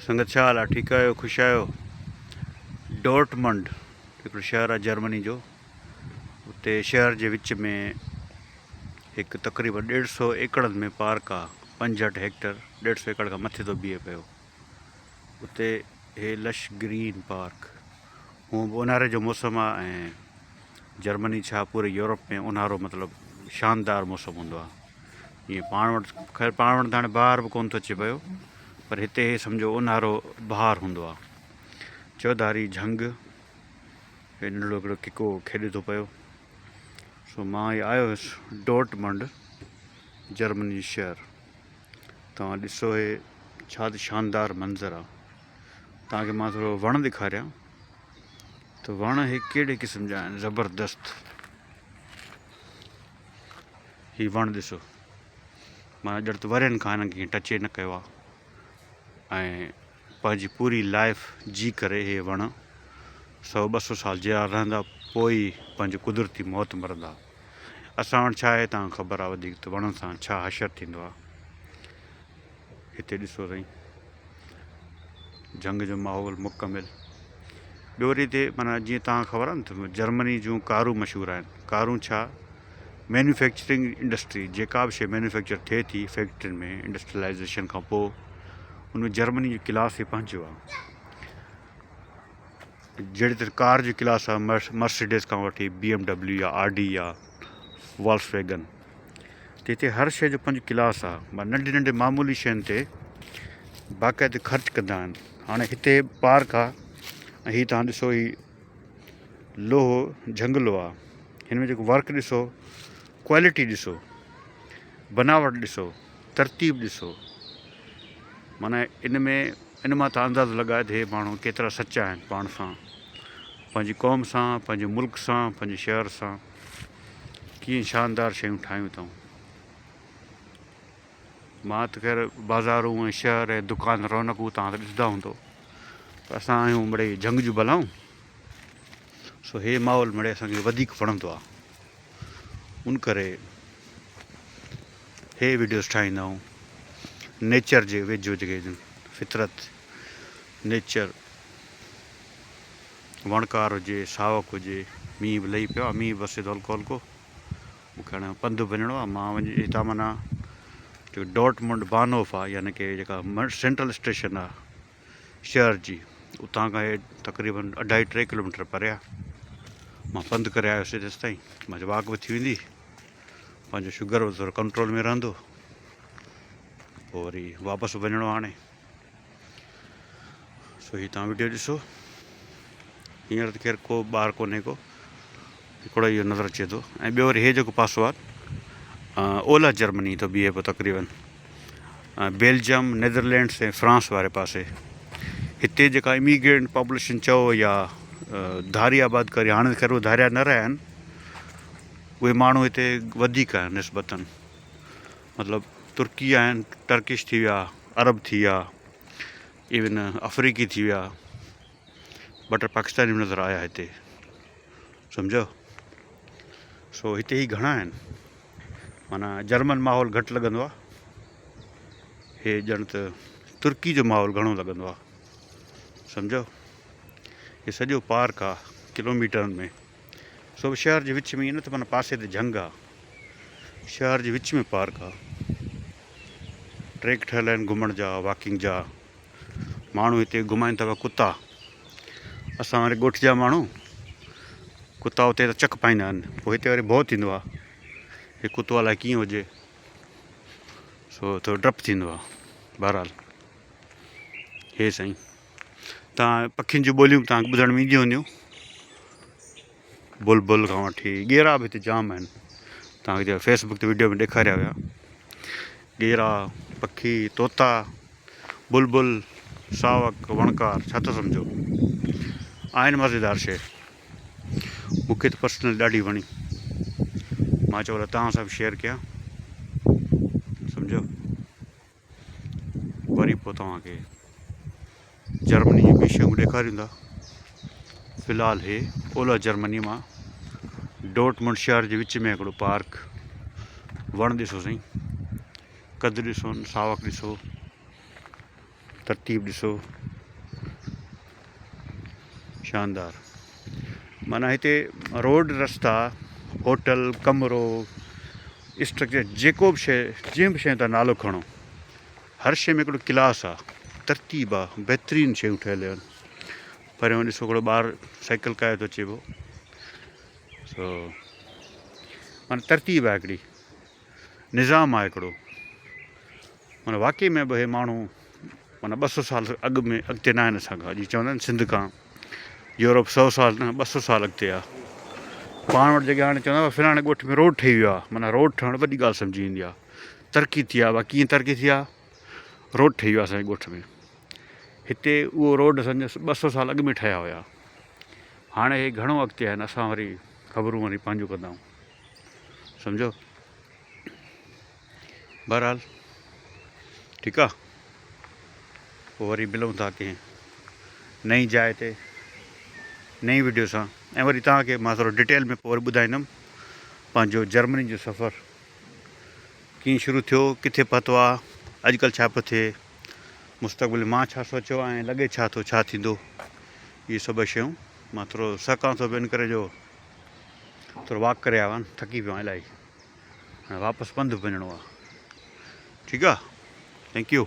संगत छा हाल आहे? ठीकु आहियो? ख़ुशि आहियो? डॉर्टमंड हिकिड़ो शहरु आहे जर्मनी जो। उते शहर जे विच में हिकु तक़रीबन 150 एकड़नि में पार्क आहे। 65 हेक्टर, 150 एकड़ खां मथे थो बीहे पियो। उते हे लश ग्रीन पार्क। हूअं बि ऊन्हारे जो मौसमु आहे ऐं जर्मनी छा पूरे यूरोप में ऊन्हारो मतिलबु शानदार मौसमु हूंदो आहे। ईअं पाण वटि ख़ैर पाण वटि त हाणे ॿाहिरि बि कोन थो अचे पियो, पर हिते सम्झो ऊन्हारो बहार हूंदो आहे। चौधारी झंग हे नंढड़ो हिकिड़ो किको खेॾे थो पियो। सो मां इहो आयो हुयुसि डॉर्टमंड जर्मनी शहर। तव्हां ॾिसो हे छा त शानदार मंज़र आहे। तव्हांखे मां थोरो वण ॾेखारियां त वण हे कहिड़े क़िस्म जा आहिनि, ज़बरदस्त। हीउ वणु ॾिसो, मां ॼण त वरनि खां हिननि खे टच न कयो आहे ऐं पंहिंजी पूरी लाइफ जी करे हे वण 100-200 साल जिया रहंदा, पोइ पंहिंजो कुदरती मौत मरंदा। असां वटि छा आहे तव्हांखे ख़बर आहे वधीक त वणनि सां छा हशर थींदो आहे। हिते ॾिसो साईं, जंग जो माहौल मुकमिल। ॿियो वरी हिते माना जीअं तव्हांखे ख़बर आहे न त जर्मनी जूं कारूं मशहूरु आहिनि। कारूं छा, मैन्युफैक्चरिंग इंडस्ट्री, जेका बि शइ मैन्युफैक्चर थिए थी फैक्ट्रियुनि में इंडस्ट्रियलाइज़ेशन खां पोइ, उन जर्मनी जो क्लास ई पंहिंजो आहे। जहिड़ी तरह कार जी क्लास आहे मर्सिडीज़ खां वठी BMW या Audi या वॉल्क्सवैगन, त हिते हर शइ जो पंहिंजो क्लास आहे। मां नंढी नंढी मामूली शयुनि ते बाक़ाइदे ख़र्चु कंदा आहिनि। हाणे हिते पार्क आहे ऐं हीअ तव्हां ॾिसो, ही लोहो झंगलो आहे। हिन में जेको वर्क ॾिसो, क्वालिटी ॾिसो, बनावट ॾिसो, तरतीब ॾिसो। माना इन मां तव्हां अंदाज़ो लॻाए त हे माण्हू केतिरा सचा आहिनि पाण सां, पंहिंजी क़ौम सां, पंहिंजे मुल्क सां, पंहिंजे शहर सां। कीअं शानदार शयूं ठाहियूं अथऊं। मां त ख़ैर बाज़ारूं ऐं शहर ऐं दुकान रौनकूं तव्हां त ॾिसंदा हूंदो, पर असां आहियूं मिड़ई जंग जूं बलाऊं। सो हे माहौल मिड़ई असांखे वधीक वणंदो आहे। उन करे हे वीडियोस ठाहींदा आहियूं नेचर जे वेझो, जेके फितरत, नेचर, वणकार हुजे, सावक हुजे। मींहुं बि लही पियो आहे, मींहुं बसे थो हल्को हल्को। मूंखे हाणे पंधु वञिणो आहे। मां वञी हितां माना जेको डॉर्टमंड बानहोफ आहे, यानी की जेका सेंट्रल स्टेशन आहे शहर जी, उतां खां हे तक़रीबन 2.5-3 किलोमीटर परे आहे। मां पंधु करे आयुसि तेसि ताईं, मुंहिंजी वॉक बि थी वेंदी, पंहिंजो शुगर बि थोरो कंट्रोल में रहंदो, पोइ वरी वापसि वञिणो आहे हाणे। सो हीअ तव्हां वीडियो ॾिसो। हींअर त ख़ैर को ॿार कोन्हे को, हिकिड़ो इहो नज़र अचे थो। ऐं ॿियो वरी हे जेको पासो आहे ओलह जर्मनी थो बीहे पियो तक़रीबन, बेल्जियम, नीदरलैंड्स ऐं फ्रांस वारे पासे। हिते जेका इमिग्रेंट पॉपुलेशन चओ या धारी आबादकारी, हाणे ख़ैर उहे धारिया न रहिया आहिनि, उहे माण्हू हिते वधीक आहिनि निस्बतन। मतिलबु तुर्की आहिनि, टर्किश थी विया, अरब थी विया, इवन अफ्रीकी थी विया, ॿ टे पाकिस्तानी बि नज़र आया हिते, सम्झो। सो हिते ई घणा आहिनि, माना जर्मन माहौल घटि लॻंदो आहे। हे ॼण त तुर्की जो माहौल घणो लॻंदो आहे, सम्झो। हे सॼो पार्क आहे किलोमीटरनि में। सो शहर जे विच में, ईअं न त माना पासे ते झंग आहे, शहर जे विच में पार्क आहे। ट्रैक ठहियल आहिनि घुमण जा, वॉकिंग जा। माण्हू हिते घुमाइनि था कुता। असां वरी ॻोठ जा माण्हू, कुता उते त चक पाईंदा आहिनि, पोइ हिते वरी भउ थींदो आहे, हे कुतो अलाए कीअं हुजे, सो थोरो डपु थींदो आहे। बहरहाल हे साईं, तव्हां पखियुनि जूं ॿोलियूं तव्हांखे ॿुधण में ईंदियूं हूंदियूं। बुलबुल खां वठी ॻेरा बि हिते जाम आहिनि। तव्हांखे फेसबुक ते वीडियो में ॾेखारिया हुया। ॻेरा, पखी, तोता, बुलबुल, सावक, वणकार, छा था सम्झो, आहिनि मज़ेदार शइ। मूंखे त पर्सनल ॾाढी वणी, मां चयो तव्हां सां बि शेयर कयां, सम्झो। वरी पोइ तव्हांखे जर्मनी जी ॿी शयूं ॾेखारींदा। फ़िलहालु हे ओलह जर्मनी मां डॉर्टमंड शहर जे विच में हिकिड़ो पार्क। वण ॾिसो साईं, कद ॾिसो, सावक ॾिसो, तरतीब ॾिसो, शानदार। माना हिते रोड, रस्ता, होटल, कमरो, स्ट्रक्चर, जेको बि शइ, जंहिं बि शइ तव्हां नालो खणो, हर शइ में हिकिड़ो क्लास आहे, तरतीब आहे, बहितरीनु शयूं ठहियल आहिनि। परियां ॾिसो हिकिड़ो ॿारु साइकिल काए थो अचे पियो। सो माना तरतीब आहे हिकिड़ी, निज़ाम आहे हिकिड़ो। माना वाक़ई में बि हे माण्हू माना 200 साल अॻु में अॻिते न आहिनि असांखां। जीअं चवंदा आहिनि सिंध खां यूरोप 100 साल न 200 साल अॻिते आहे। पाण वटि जेके हाणे चवंदा फलाणे ॻोठ में रोड ठही वियो आहे, माना रोड ठहणु वॾी ॻाल्हि सम्झी ईंदी आहे। तरक़ी थी आहे, कीअं तरक़ी थी आहे? रोड ठही वियो आहे असांजे ॻोठ में। हिते उहो रोड सम्झो 200 साल अॻु में ठहिया हुया। हाणे हे घणो अॻिते आहिनि, असां वरी ख़बरूं वरी पंहिंजूं कंदा आहियूं, सम्झो। बहरहाल ठीकु आहे, पोइ वरी मिलूं था कंहिं नई जाइ ते नई वीडियो सां। ऐं वरी तव्हांखे मां थोरो डिटेल में पोइ वरी ॿुधाईंदुमि पंहिंजो जर्मनी जो सफ़रु कीअं शुरू थियो, किथे पहुतो आहे, अॼुकल्ह छा पियो थिए, मुस्तक़बिल मां छा सोचियो ऐं लॻे छा थो, छा थींदो। इहे सभु शयूं मां थोरो सकां थो बि इन करे जो थोरो वॉक करे आयो आहियां, थकी पियो आहियां इलाही। हाणे वापसि पंधु वञिणो आहे। ठीकु आहे, थैंक यू।